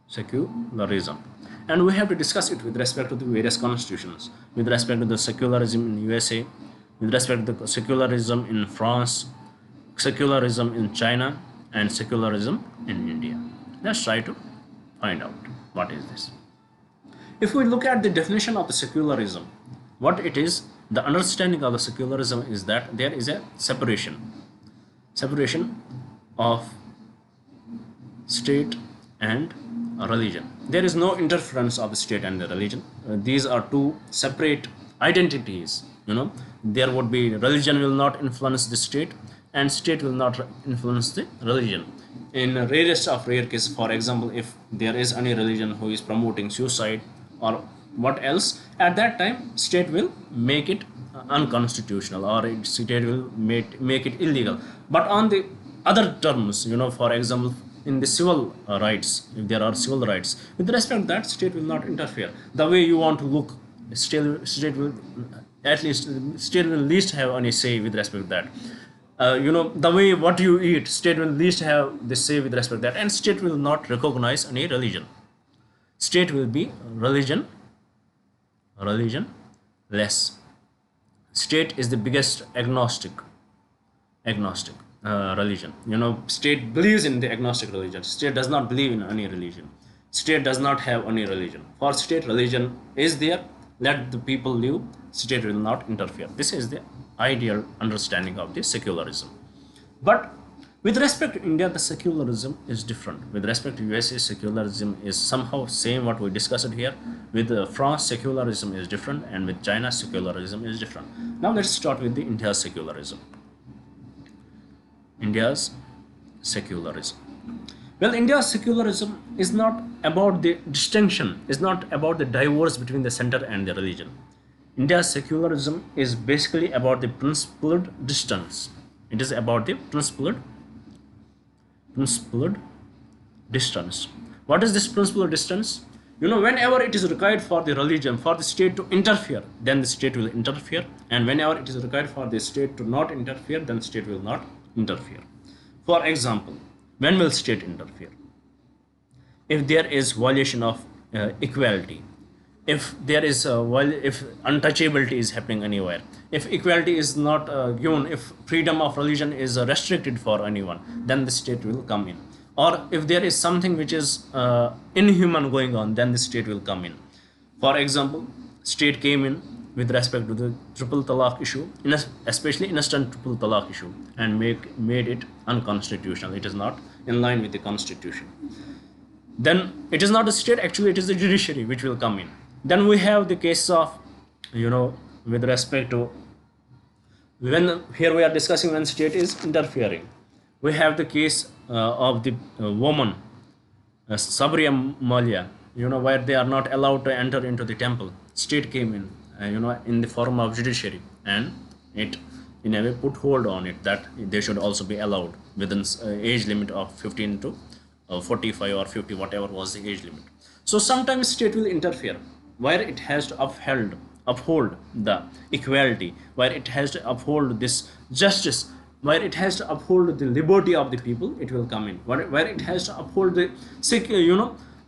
Secularism. And we have to discuss it with respect to the various constitutions, with respect to the secularism in USA, with respect to the secularism in France, secularism in China, and secularism in India. Let's try to find out what is this. If we look at the definition of the secularism, what it is, the understanding of the secularism is that there is a separation of state and religion. There is no interference of the state and the religion. These are two separate identities. There would be religion will not influence the state, and state will not influence the religion. In rarest of rare cases, for example, if there is any religion who is promoting suicide or what else, at that time state will make it unconstitutional, or state will make it illegal. But on the other terms, for example, in the civil rights, if there are civil rights, with respect to that, state will not interfere. The way you want to look, state will least have any say with respect to that. The way what you eat, state will least have the say with respect to that, and state will not recognize any religion. State will be religion less. State is the biggest agnostic religion. State believes in the agnostic religion. State does not believe in any religion. State does not have any religion. For state, religion is there. Let the people live. State will not interfere. This is the ideal understanding of the secularism. But with respect to India, the secularism is different. With respect to USA, secularism is somehow same what we discussed here. With France, secularism is different, and with China, secularism is different. Now let's start with the India's secularism. India's secularism. Well, India's secularism is not about the distinction, is not about the divorce between the center and the religion. India's secularism is basically about the principled distance. It is about the principled distance. What is this principled distance? Whenever it is required for the religion, for the state to interfere, then the state will interfere. And whenever it is required for the state to not interfere, then the state will not interfere. For example, when will state interfere? If there is violation of equality, if there is if untouchability is happening anywhere, if equality is not given, if freedom of religion is restricted for anyone, then the state will come in. Or if there is something which is inhuman going on, then the state will come in. For example, state came in with respect to the triple talaq issue, especially instant triple talaq issue, and made it unconstitutional. It is not in line with the constitution. Then it is not the state, actually it is the judiciary which will come in. Then we have the case of, with respect to, when here we are discussing when state is interfering. We have the case of the woman, Sabri Malia, where they are not allowed to enter into the temple. State came in, in the form of judiciary, and it in a way put hold on it that they should also be allowed within age limit of 15 to 45 or 50, whatever was the age limit. So sometimes state will interfere where it has to uphold the equality, where it has to uphold this justice, where it has to uphold the liberty of the people, it will come in. Where it has to uphold the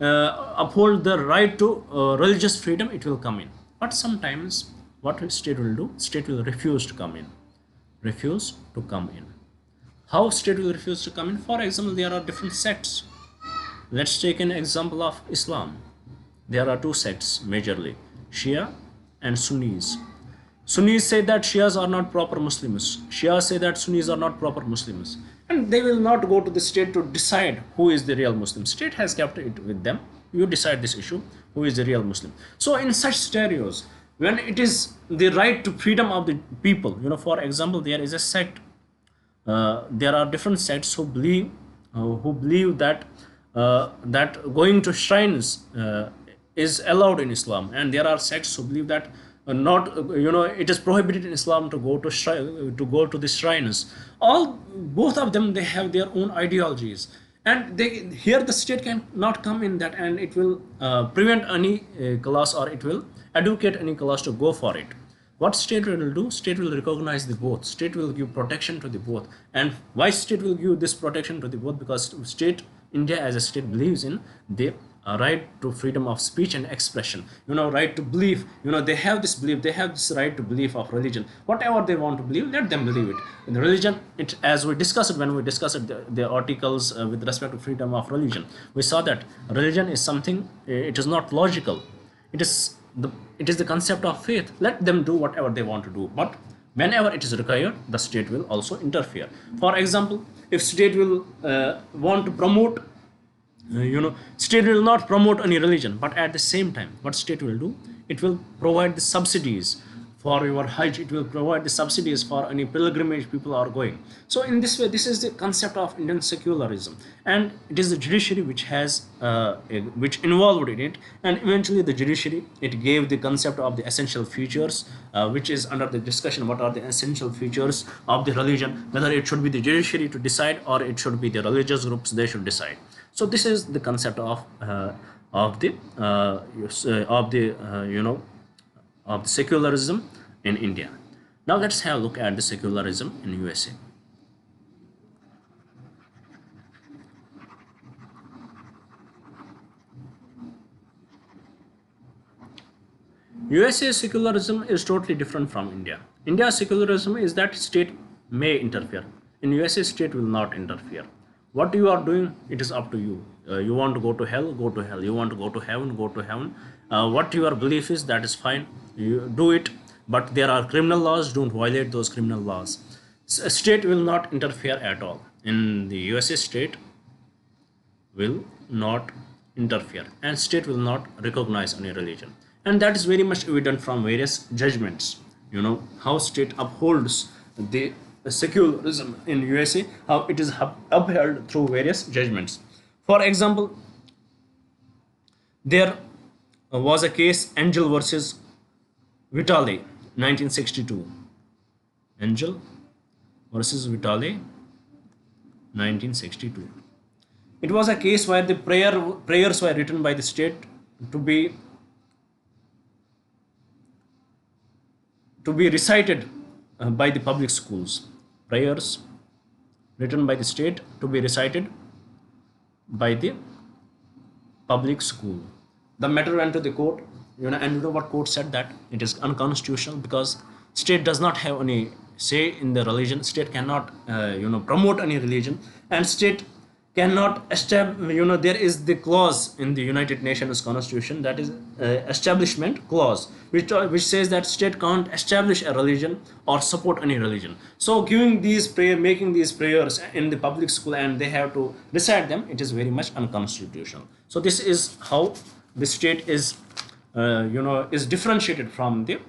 uphold the right to religious freedom, it will come in. But sometimes what state will do? State will refuse to come in. Refuse to come in. How state will refuse to come in? For example, there are different sects. Let's take an example of Islam. There are two sects majorly, Shia and Sunnis. Sunnis say that Shias are not proper Muslims. Shias say that Sunnis are not proper Muslims. And they will not go to the state to decide who is the real Muslim. State has kept it with them. You decide this issue, who is the real Muslim. So in such scenarios, when it is the right to freedom of the people. For example, there is a sect, there are different sects who believe that going to shrines is allowed in Islam, and there are sects who believe that not it is prohibited in Islam to go to the shrines. All both of them, they have their own ideologies, and here the state can not come in that, and it will prevent any class, or it will educate any class to go for it. What state will do? State will recognize the both. State will give protection to the both. And why state will give this protection to the both? Because India as a state believes in the right to freedom of speech and expression. Right to believe. They have this belief. They have this right to belief of religion. Whatever they want to believe, let them believe it. In the religion, as we discussed when we discussed the articles with respect to freedom of religion, we saw that religion is something. It is not logical. It is the concept of faith. Let them do whatever they want to do, but whenever it is required, the state will also interfere. For example, if state will want to promote, state will not promote any religion, but at the same time, what state will do? It will provide the subsidies for your Hajj. It will provide the subsidies for any pilgrimage people are going. So in this way, this is the concept of Indian secularism, and it is the judiciary which has which involved in it, and eventually the judiciary, it gave the concept of the essential features, which is under the discussion. What are the essential features of the religion? Whether it should be the judiciary to decide, or it should be the religious groups, they should decide. So this is the concept of the secularism in India. Now let's have a look at the secularism in USA. USA secularism is totally different from India. India's secularism is that state may interfere. In USA, state will not interfere. What you are doing, it is up to you. You want to go to hell, go to hell. You want to go to heaven, go to heaven. What your belief is, that is fine. You do it, but there are criminal laws. Don't violate those criminal laws. State will not interfere at all. In the USA, state will not interfere, and state will not recognize any religion. And that is very much evident from various judgments. How state upholds the secularism in USA, how it is upheld through various judgments. For example, there was a case, Angel versus Vitale, 1962. Angel versus Vitale, 1962. It was a case where the prayers were written by the state to be recited by the public schools. Prayers written by the state to be recited by the public school. The matter went to the court, and what court said? That it is unconstitutional, because state does not have any say in the religion. State cannot promote any religion, and state cannot establish. There is the clause in the United Nations Constitution, that is establishment clause, which says that state can't establish a religion or support any religion. So making these prayers in the public school, and they have to recite them, it is very much unconstitutional. So this is how the state is differentiated from the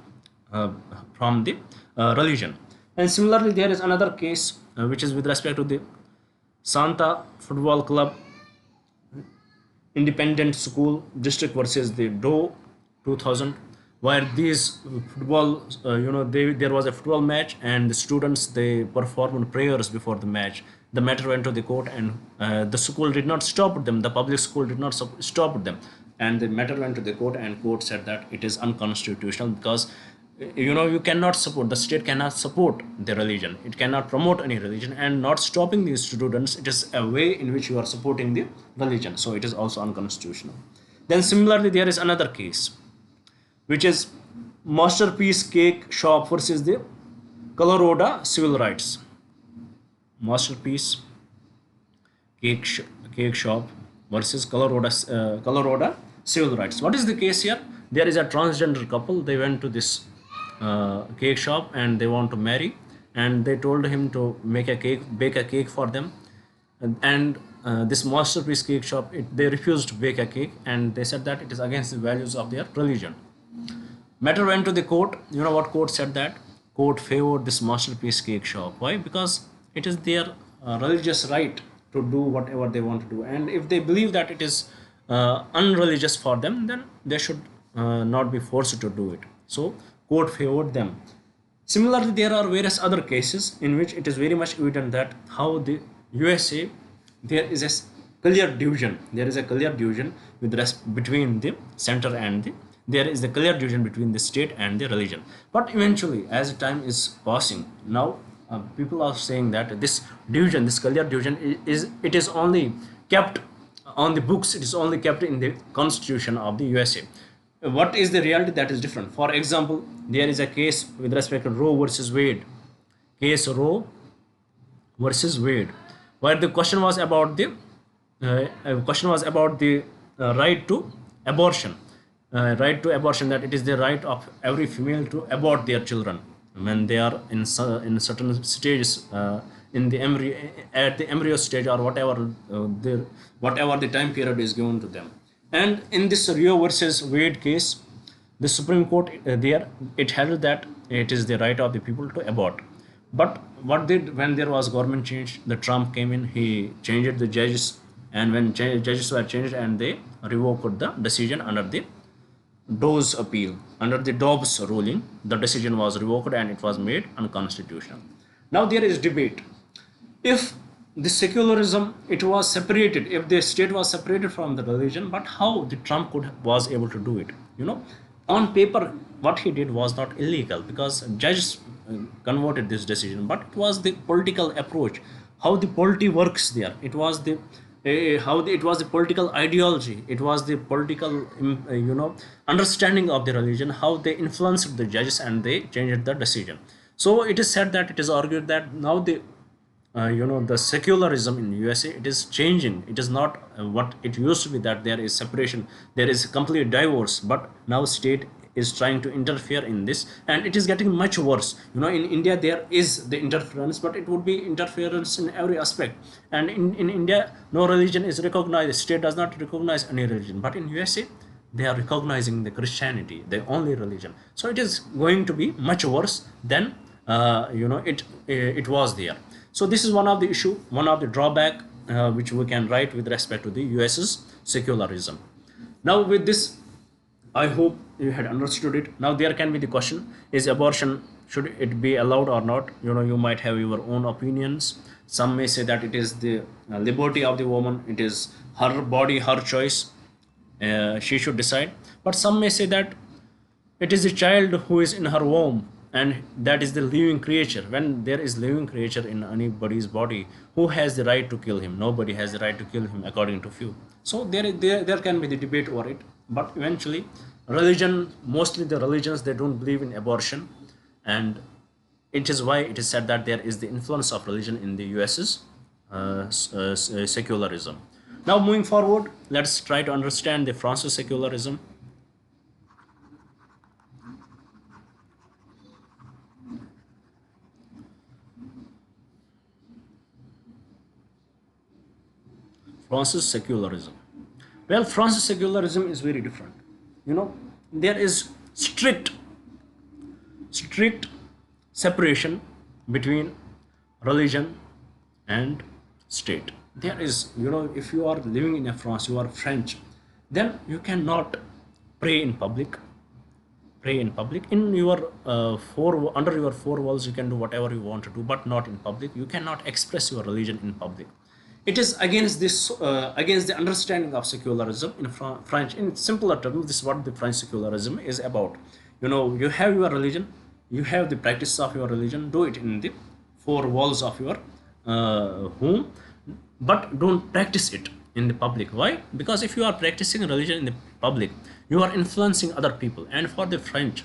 religion. And similarly, there is another case which is with respect to the Santa Football Club Independent School District versus the Doe, 2000, where these football, there was a football match, and the students, they performed prayers before the match. The matter went to the court, and the school did not stop them. The public school did not stop them, and the matter went to the court, and court said that it is unconstitutional, because you cannot support, the state cannot support the religion, it cannot promote any religion, and not stopping these students, it is a way in which you are supporting the religion, so it is also unconstitutional. Then similarly, there is another case, which is Masterpiece Cake Shop versus the Colorado Civil Rights. Masterpiece Cake Shop versus Colorado Civil Rights. What is the case here? There is a transgender couple. They went to this cake shop, and they want to marry, and they told him to bake a cake for them, and this Masterpiece Cake Shop, they refused to bake a cake, and they said that it is against the values of their religion. Matter went to the court. You know what court said? That court favored this masterpiece cake shop. Why? Because it is their religious right to do whatever they want to do, and if they believe that it is unreligious for them, then they should not be forced to do it. So court favored them. Similarly, there are various other cases in which it is very much evident that how the USA, there is a clear division. There is a clear division with between the center and the, there is a clear division between the state and the religion. But eventually, as time is passing, now people are saying that this division, this clear division, it is only kept on the books. It is only kept in the Constitution of the USA. What is the reality? That is different. For example, there is a case with respect to Roe versus Wade. Case Roe versus Wade, where the question was about the right to abortion. Right to abortion, that it is the right of every female to abort their children when they are in certain stages, in the embryo, at the embryo stage, or whatever the time period is given to them. And in this Roe versus Wade case, the Supreme Court there, it held that it is the right of the people to abort. But what did, when there was government change, the Trump came in, he changed the judges, and when judges were changed, and they revoked the decision under the Doe's appeal. Under the Dobbs ruling, the decision was revoked and it was made unconstitutional. Now there is debate. If the secularism, it was separated, if the state was separated from the religion, but how the Trump was able to do it? You know, on paper, what he did was not illegal because judges converted this decision, but it was the political approach, how the polity works there. It was the it was the political ideology, it was the political understanding of the religion, how they influenced the judges and they changed the decision. So it is said that, it is argued that now the the secularism in USA, it is changing. It is not what it used to be, that there is separation, there is complete divorce, but now state is trying to interfere in this, and it is getting much worse. In India there is the interference, but it would be interference in every aspect. And in India, no religion is recognized, state does not recognize any religion, but in USA they are recognizing the Christianity, the only religion. So it is going to be much worse than it was there. So this is one of the issue, one of the drawback which we can write with respect to the US's secularism. Now with this, I hope you had understood it. Now there can be the question, is abortion, should it be allowed or not? You might have your own opinions. Some may say that it is the liberty of the woman, it is her body, her choice, she should decide. But some may say that it is the child who is in her womb, and that is the living creature. When there is living creature in anybody's body, who has the right to kill him? Nobody has the right to kill him, according to few. So there can be the debate over it. But eventually, religion, mostly the religions, they don't believe in abortion, and it is why it is said that there is the influence of religion in the US's secularism. Now moving forward, let's try to understand the France's secularism. France's secularism. Well, France's secularism is very different. There is strict separation between religion and state. There is, if you are living in France, you are French, then you cannot pray in public. In your under your four walls, you can do whatever you want to do, but not in public. You cannot express your religion in public. It is against this, against the understanding of secularism in French. In simpler terms, this is what the French secularism is about. You have your religion, you have the practice of your religion, do it in the four walls of your home, but don't practice it in the public. Why? Because if you are practicing religion in the public, you are influencing other people. And for the French,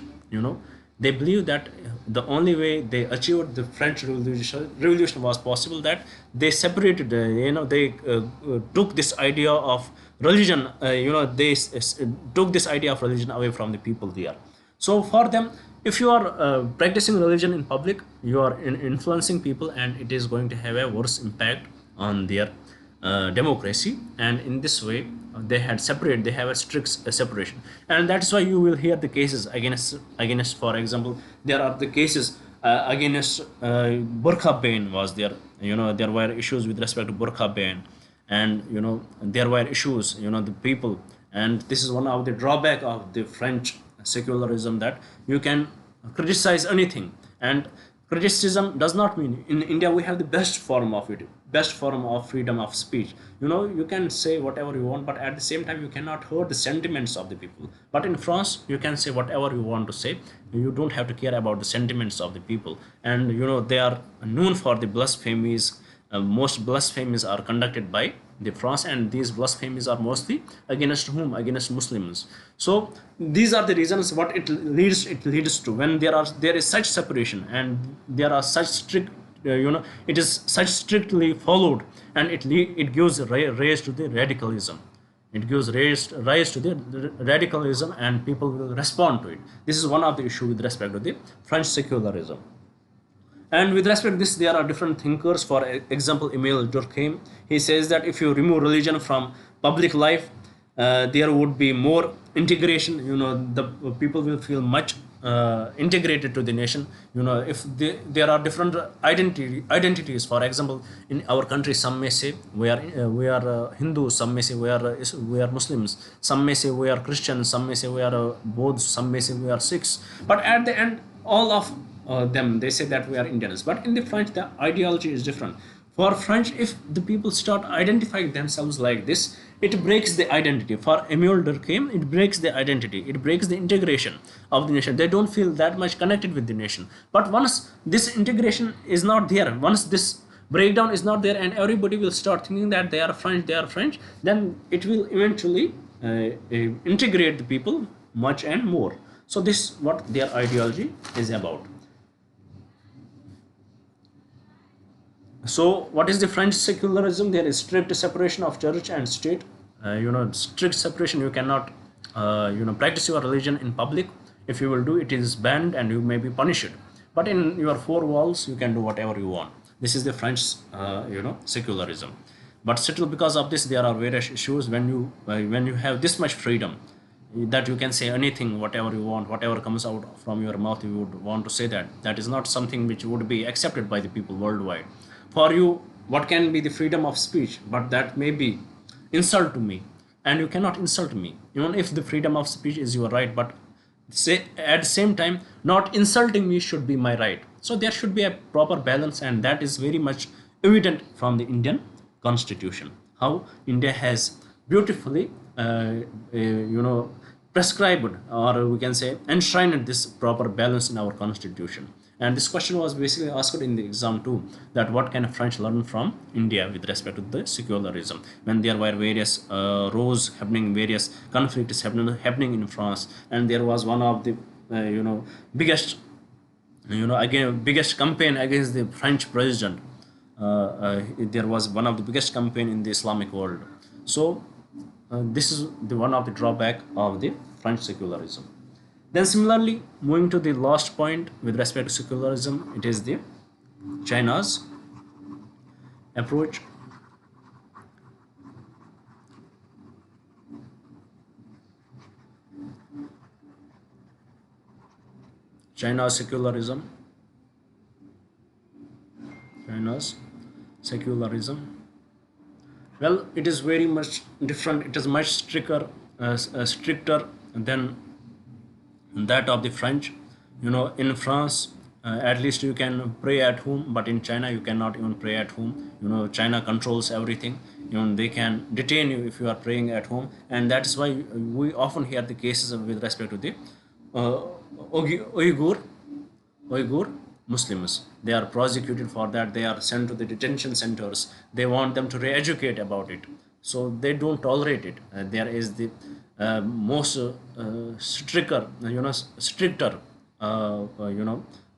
they believe that the only way they achieved the French revolution was possible, that they separated, they took this idea of religion, they took this idea of religion away from the people there. So for them, if you are practicing religion in public, you are influencing people, and it is going to have a worse impact on their democracy. And in this way, they had separate, they have a strict separation, and that's why you will hear the cases against, for example, there are the cases against burqa ban was there. There were issues with respect to burqa ban, and there were issues, the people. And this is one of the drawback of the French secularism, that you can criticize anything. And criticism does not mean, in India we have the best form of it, best form of freedom of speech. You can say whatever you want, but at the same time you cannot hurt the sentiments of the people. But in France you can say whatever you want to say, you don't have to care about the sentiments of the people. And they are known for the blasphemies. Most blasphemies are conducted by the France, and these blasphemies are mostly against whom? Against Muslims. So these are the reasons what it leads to, when there is such separation, and there are such strict it is such strictly followed, and it gives rise to the radicalism. It gives rise to the radicalism, and people will respond to it. This is one of the issue with respect to the French secularism. And with respect to this, there are different thinkers. For example, Emile Durkheim, he says that if you remove religion from public life, there would be more integration. The people will feel much integrated to the nation. If there are different identities. For example, in our country, some may say we are Hindus, some may say we are Muslims, some may say we are Christians, some may say we are Buddhists, some may say we are Sikhs. But at the end, all of them, they say that we are Indians. But in the French, the ideology is different. For French, if the people start identifying themselves like this, it breaks the identity. For Emile Durkheim, it breaks the identity. It breaks the integration of the nation. They don't feel that much connected with the nation. But once this integration is not there, once this breakdown is not there, and everybody will start thinking that they are French, then it will eventually integrate the people much and more. So this is what their ideology is about. So what is the French secularism? There is strict separation of church and state. Strict separation. You cannot practice your religion in public. If you will do, it is banned and you may be punished. But in your four walls, you can do whatever you want. This is the French secularism. But still, because of this, there are various issues. When you have this much freedom, that you can say anything, whatever you want, whatever comes out from your mouth, you would want to say that. That is not something which would be accepted by the people worldwide. For you, what can be the freedom of speech? But that may be insult to me, and you cannot insult me, even if the freedom of speech is your right. But say at the same time, not insulting me should be my right. So there should be a proper balance, and that is very much evident from the Indian Constitution. How India has beautifully, prescribed, or we can say enshrined this proper balance in our Constitution. And this question was basically asked in the exam too, that what can French learn from India with respect to the secularism, when there were various rows happening, various conflicts happening in France. And there was one of the biggest biggest campaign against the French president. There was one of the biggest campaign in the Islamic world. So this is the one of the drawback of the French secularism. Then similarly, moving to the last point with respect to secularism, it is the China's approach. China's secularism. Well, it is very much different. It is much stricter than that of the French. In France, at least you can pray at home, but in China you cannot even pray at home. China controls everything. They can detain you if you are praying at home, and that is why we often hear the cases with respect to the Uyghur Muslims. They are prosecuted for that. They are sent to the detention centers. They want them to re-educate about it, so they don't tolerate it. There is the most stricter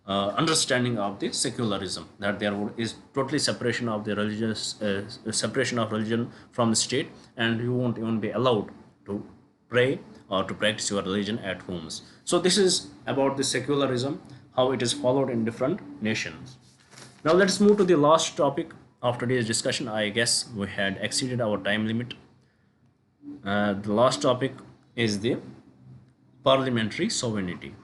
understanding of the secularism, that there is totally separation of the separation of religion from the state, and you won't even be allowed to pray or to practice your religion at homes. So this is about the secularism, how it is followed in different nations. Now let's move to the last topic of today's discussion. I guess we had exceeded our time limit. The last topic is the parliamentary sovereignty.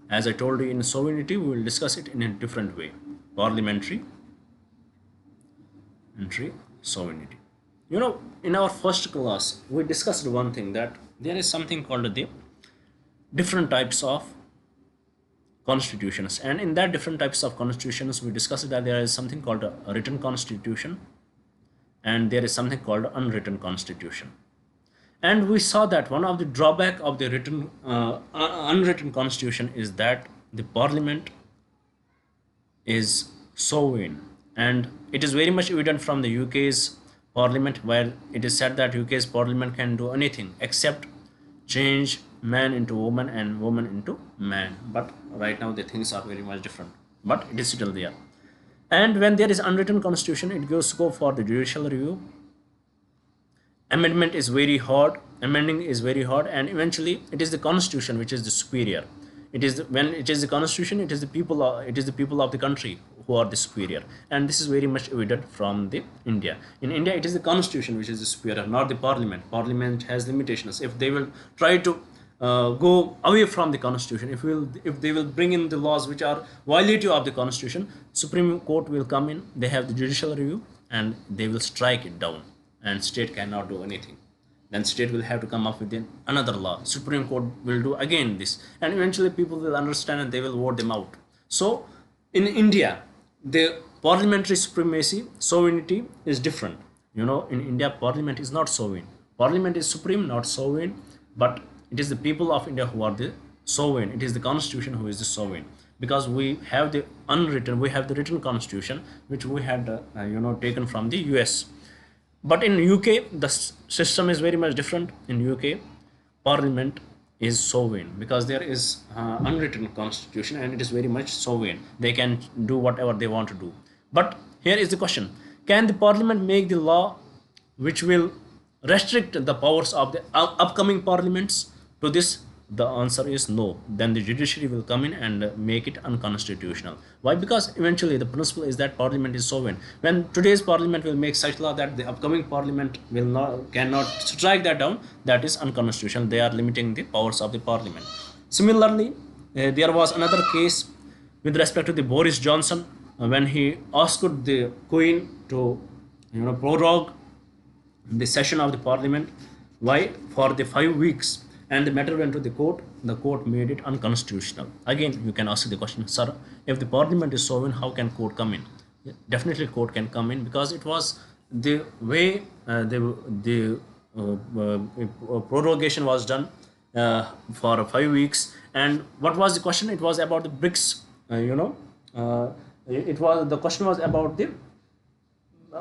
As I told you, in sovereignty, we will discuss it in a different way. Parliamentary sovereignty. In our first class, we discussed one thing, that there is something called the different types of constitutions, and in that different types of constitutions, we discussed that there is something called a written constitution, and there is something called unwritten constitution. And we saw that one of the drawback of the unwritten constitution is that the parliament is sovereign, and it is very much evident from the UK's parliament, where it is said that UK's parliament can do anything except change man into woman and woman into man. But right now the things are very much different, but it is still there. And when there is unwritten constitution, it gives scope for the judicial review. Amendment is very hard, amending is very hard, and eventually it is the constitution which is the superior. When it is the constitution, it is the people of the country who are the superior, and this is very much evident from the India. In India, it is the constitution which is the superior, not the parliament. Parliament has limitations. If they will try to go away from the constitution, if they will bring in the laws which are violative of the constitution, Supreme Court will come in, they have the judicial review, and they will strike it down, and state cannot do anything. Then state will have to come up with another law. Supreme Court will do again this, and eventually people will understand and they will vote them out. So in India, the parliamentary supremacy, sovereignty is different. In India, parliament is not sovereign. Parliament is supreme, not sovereign, but it is the people of India who are the sovereign. It is the constitution who is the sovereign, because we have the written constitution which we had taken from the US. But in UK, the system is very much different. In UK, parliament is sovereign, because there is unwritten constitution, and it is very much sovereign. They can do whatever they want to do. But here is the question: can the parliament make the law which will restrict the powers of the upcoming parliaments? To this, the answer is no. Then the judiciary will come in and make it unconstitutional. Why? Because eventually the principle is that parliament is sovereign. When today's parliament will make such law that the upcoming parliament cannot strike that down, that is unconstitutional. They are limiting the powers of the parliament. Similarly, there was another case with respect to the Boris Johnson, when he asked the Queen to prorogue the session of the parliament. Why? For the 5 weeks. And the matter went to the court. The court made it unconstitutional. Again, you can ask the question, sir, if the parliament is sovereign, how can court come in? Definitely court can come in, because it was the way the prorogation was done for 5 weeks. And what was the question? It was about the BRICS. The question was about the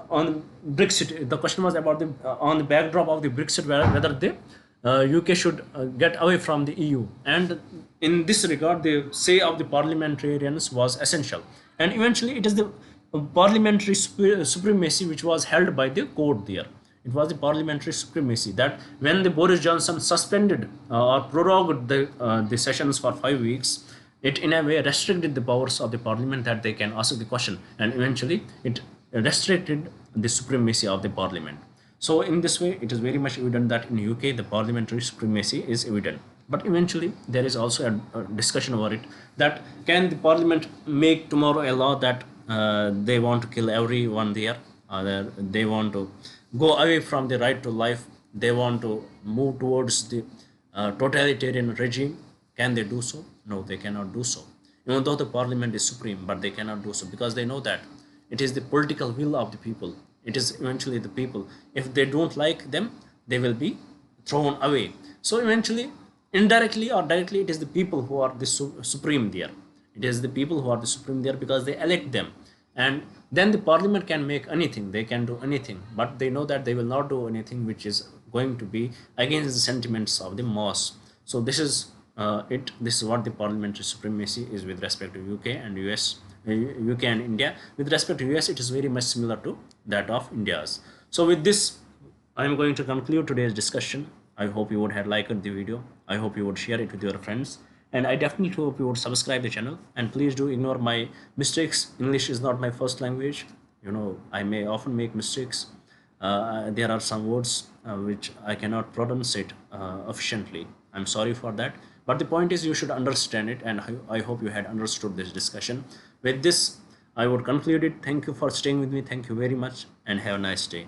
on Brexit. The question was about the on the backdrop of the Brexit, whether the UK should get away from the EU. And in this regard, the say of the parliamentarians was essential. And eventually, it is the parliamentary supremacy which was held by the court there. It was the parliamentary supremacy that when the Boris Johnson suspended or prorogued the sessions for 5 weeks, it in a way restricted the powers of the parliament, that they can ask the question, and eventually it restricted the supremacy of the parliament. So in this way, it is very much evident that in UK the parliamentary supremacy is evident. But eventually there is also a discussion about it, that can the parliament make tomorrow a law that they want to kill everyone there, they want to go away from the right to life, they want to move towards the totalitarian regime. Can they do so? No, they cannot do so. Even though the parliament is supreme, but they cannot do so, because they know that it is the political will of the people. It is eventually the people. If they don't like them, they will be thrown away. So eventually, indirectly or directly, it is the people who are the supreme there. It is the people who are the supreme there, because they elect them. And then the parliament can make anything, they can do anything, but they know that they will not do anything which is going to be against the sentiments of the mass. So this is this is what the parliamentary supremacy is with respect to UK and US. UK and India. With respect to US, it is very much similar to that of India's. So with this, I am going to conclude today's discussion. I hope you would have liked the video. I hope you would share it with your friends, and I definitely hope you would subscribe the channel. And please do ignore my mistakes. English is not my first language. I may often make mistakes. There are some words which I cannot pronounce it efficiently. I'm sorry for that. But the point is, you should understand it, and I hope you had understood this discussion. With this, I would conclude it. Thank you for staying with me. Thank you very much, and have a nice day.